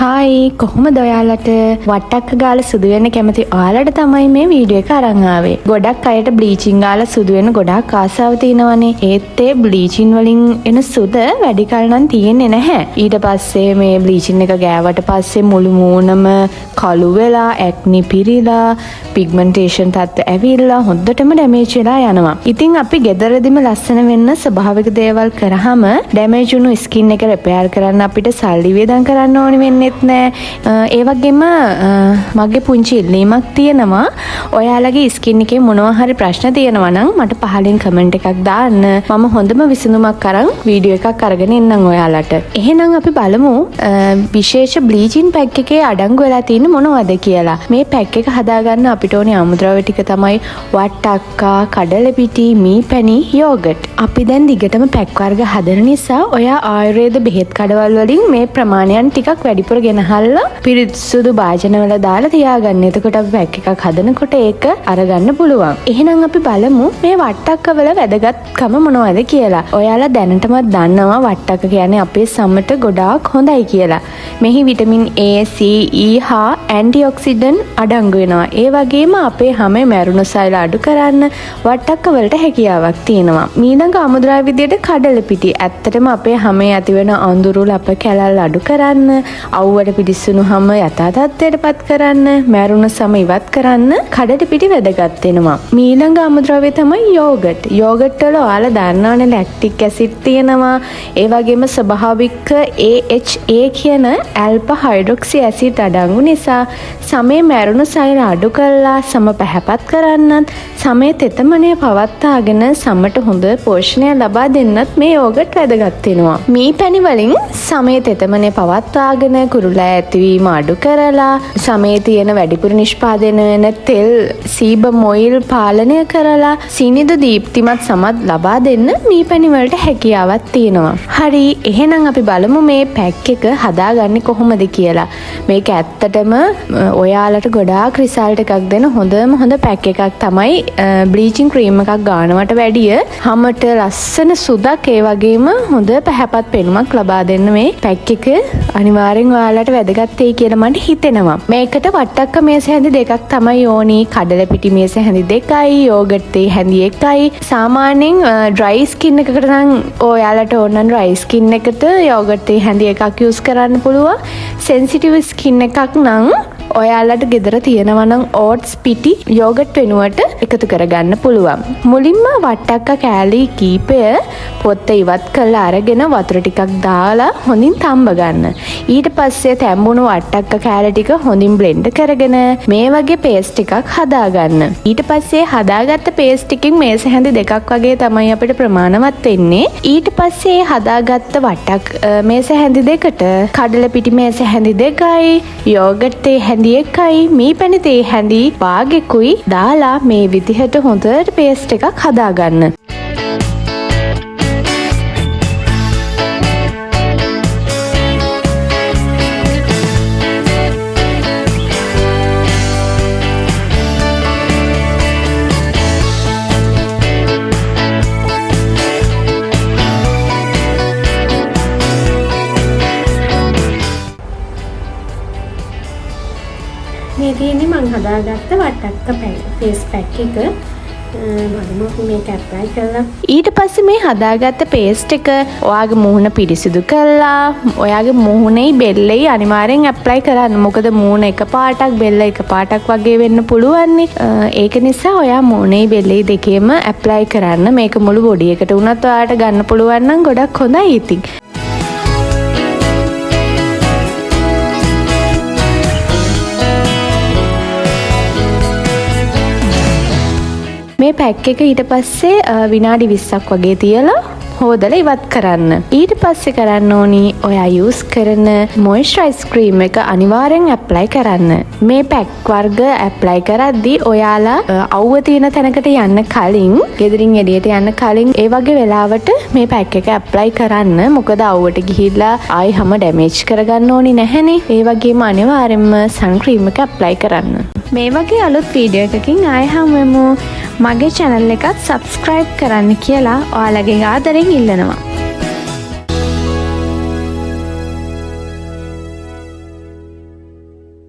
Hi කොහොමද ඔයාලට වට්ටක්ක ගාලා සුදු වෙන්න කැමති ඔයාලට තමයි මේ වීඩියෝ එක අරන් ආවේ. ගොඩක් අයට බ්ලීචින් ගාලා සුදු වෙන්න ගොඩක් ආසාව තියෙනවනේ. ඒත් ඒ බ්ලීචින් වලින් එන සුද වැඩි කල නම් තියෙන්නේ නැහැ. ඊට පස්සේ මේ බ්ලීචින් එක ගෑවට පස්සේ මුළු මූණම කළු වෙලා, ඇක්නි පිරීලා, පිග්මන්ටේෂන් තත්ත්ව ඇවිල්ලා හොඳටම ඩැමේජ් වෙලා යනවා. ඉතින් අපි ගෙදරදිම ලස්සන වෙන්න ස්වභාවික දේවල් කරාම ඩැමේජ් වුණු ස්කින් එක රිපෙයාර් කරන්න අපිට සල්ලි වියදම් කරන්න ඕනේ වෙන්නේ ඒ වගේම මගේ පුංචි ඉල්ලීමක් තියෙනවා. ඔයාලගේ ස්කින් එකේ මොනවා හරි ප්‍රශ්න තියෙනවා නම් මට පහලින් කමෙන්ට් එකක් දාන්න. මම හොඳම විසඳුමක් අරන් වීඩියෝ එකක් අරගෙන එන්නම් ඔයාලට. එහෙනම් අපි බලමු විශේෂ බ්ලීචින් පැක් එකේ අඩංගු වෙලා තියෙන මොනවද කියලා. මේ පැක් එක හදාගන්න අපිට ඕනේ අමුද්‍රව්‍ය ටික තමයි වට්ටක්කා, කඩලපිටි, මීපැණි, යෝගට්. අපි දැන් දිගටම පැක් වර්ග හදන නිසා ඔයා ආයුර්වේද බෙහෙත් කඩවල් වලින් මේ ප්‍රමාණයන් ටිකක් වැඩිපුර ගෙනහල්ලා පිරිසිදු භාජනවල දාලා තියාගන්න. එතකොට අපි පැක් එකක් හදනකොට ඒක අරගන්න පුළුවන්. එහෙනම් අපි බලමු මේ වට්ටක්කවල වැදගත්කම මොනවද කියලා. ඔයාලා දැනටමත් දන්නවා වට්ටක්ක කියන්නේ අපේ සමට ගොඩාක් හොඳයි කියලා. මෙහි විටමින් A, C, E හා ඇන්ටිඔක්සිඩන්ට් අඩංගු වෙනවා. ඒ වගේම අපේ හැමේ මැරුණු සෛල අඩු කරන්න වට්ටක්ක වලට හැකියාවක් තියෙනවා. ඊළඟ අමුද්‍රව්‍ය විදියට කඩලපිටි. ඇත්තටම අපේ හැමේ ඇතිවෙන අඳුරු ලප කැලල් අඩු කරන්න, අවුවට පිටිස්සුණුහම යථා තත්ත්වයටපත් කරන්න, මැරුණ සම ඉවත් කරන්න කඩලපිටි වැදගත් වෙනවා. ඊළඟ අමුද්‍රව්‍ය තමයි යෝගට්. යෝගට් වල ඔයාලා දන්නවනේ ලැක්ටික් ඇසිඩ් තියෙනවා. ඒ වගේම ස්වභාවික AHA කියන ඇල්ෆා හයිඩ්‍රොක්සි ඇසිඩ් අඩංගු නිසා සමේ මැරුණු සෛල අඩු කරලා සම පැහැපත් කරන්නත්, සමේ තෙතමනය පවත්වාගෙන සමට හොඳ පෝෂණය ලබා දෙන්නත් මේ යෝගට් වැදගත් වෙනවා. මීපැණි වලින් සමේ තෙතමනය පවත්වාගෙන කුරුලා ඇතිවීම අඩු කරලා සමේ තියෙන වැඩිපුර නිෂ්පාදනය වෙන තෙල්, සීබම් ඔයිල් පාලනය කරලා සීනිදු දීප්තිමත් සමත් ලබා දෙන්න මීපැණි වලට හැකියාවක් තියෙනවා. හරි, එහෙනම් අපි බලමු මේ පැක් එක හදාගන්නේ කොහොමද කියලා. මේක ඇත්තටම ඔයාලට ගොඩාක් රිසල්ට් එකක් දෙන හොඳම හොඳ පැක් එකක් තමයි. බ්ලීචින් ක්‍රීම් එකක් ගන්නවට වැඩිය හැමට ලස්සන සුදක් ඒ වගේම හොඳ පැහැපත් පෙනුමක් ලබා දෙන්න මේ පැක් එක අනිවාර්යෙන් ඔයාලට වැදගත් වෙයි කියලා මට හිතෙනවා. මේකට වට්ටක්ක මේස හැඳි දෙකක් තමයි ඕනි. කඩලපිටි මේස හැඳි 2යි, යෝගට් තේ හැඳි 1යි. සාමාන්‍යයෙන් ඩ්‍රයි ස්කින් එකකට නම් ඔයාලට ඕන නම් ඩ්‍රයි ස්කින් එකට යෝගට් තේ හැඳි එකක් යූස් කරන්න පුළුවන්. සෙන්සිටිව් ස්කින් එකක් නම් ඔයාලට ගෙදර තියෙනවා නම් ඕට්ස් පිටි යෝගට් වෙනුවට එකතු කරගන්න පුළුවන්. මුලින්ම වට්ටක්ක කෑලි කීපය පොත්ත ඉවත් කරලා අරගෙන වතුර ටිකක් දාලා හොඳින් තම්බ ගන්න. ඊට පස්සේ තැම්බුණු වට්ටක්ක කෑලි ටික හොඳින් බ්ලෙන්ඩ් කරගෙන මේ වගේ පේස්ට් එකක් හදාගන්න. ඊට පස්සේ හදාගත්ත පේස්ට් එකකින් මේස හැඳි දෙකක් වගේ තමයි අපිට ප්‍රමාණවත් වෙන්නේ. ඊට පස්සේ හදාගත්ත වට්ටක් මේස හැඳි දෙකට කඩලපිටි මේස හැඳි 2යි, යෝගට් තේ හැඳි 1යි, මීපැණි තේ හැඳි භාගෙකුයි දාලා මේ විදිහට හොඳට පේස්ට් එකක් හදාගන්න. මේ තියෙන්නේ මං හදාගත්ත වට්ටක්ක ෆේස් පැක් එක. බලමු අපි මේක ඇප්ලයි කරලා. ඊට පස්සේ මේ හදාගත්ත පේස්ට් එක ඔයාගේ මුහුණ පිරිසිදු කරලා ඔයාගේ මුහුණේ බෙල්ලේ අනිවාර්යෙන් ඇප්ලයි කරන්න. මොකද මුහුණ එක පාටක් බෙල්ල එක පාටක් වගේ වෙන්න පුළුවන්. ඒක නිසා ඔයා මුහුණේ බෙල්ලේ දෙකේම ඇප්ලයි කරන්න. මේක මුළු බොඩි එකට උනත් ඔයාට ගන්න පුළුවන් නම් ගොඩක් හොඳයි ඉතින්. මේ පැක් එක ඊට පස්සේ විනාඩි 20ක් වගේ තියලා හොදලා ඉවත් කරන්න. ඊට පස්සේ කරන්න ඕනි ඔයා යූස් කරන මොයිස්චරයිස් ක්‍රීම් එක අනිවාර්යෙන් ඇප්ලයි කරන්න. මේ පැක් වර්ග ඇප්ලයි කරද්දී ඔයාලා අවුව තියෙන තැනකට යන්න කලින්, ගෙදරින් එළියට යන්න කලින් ඒ වගේ වෙලාවට මේ පැක් එක ඇප්ලයි කරන්න. මොකද අවුවට ගිහිල්ලා ආයි හැම ඩැමේජ් කරගන්න ඕනි නැහැනේ. ඒ වගේම අනිවාර්යෙන්ම සන් ක්‍රීම් එක ඇප්ලයි කරන්න. මේ වගේ අලුත් වීඩියෝ එකකින් ආයෙ හමු වෙමු. මගේ channel එකත් subscribe කරන්න කියලා ඔයාලගෙන් ආදරෙන් ඉල්ලනවා.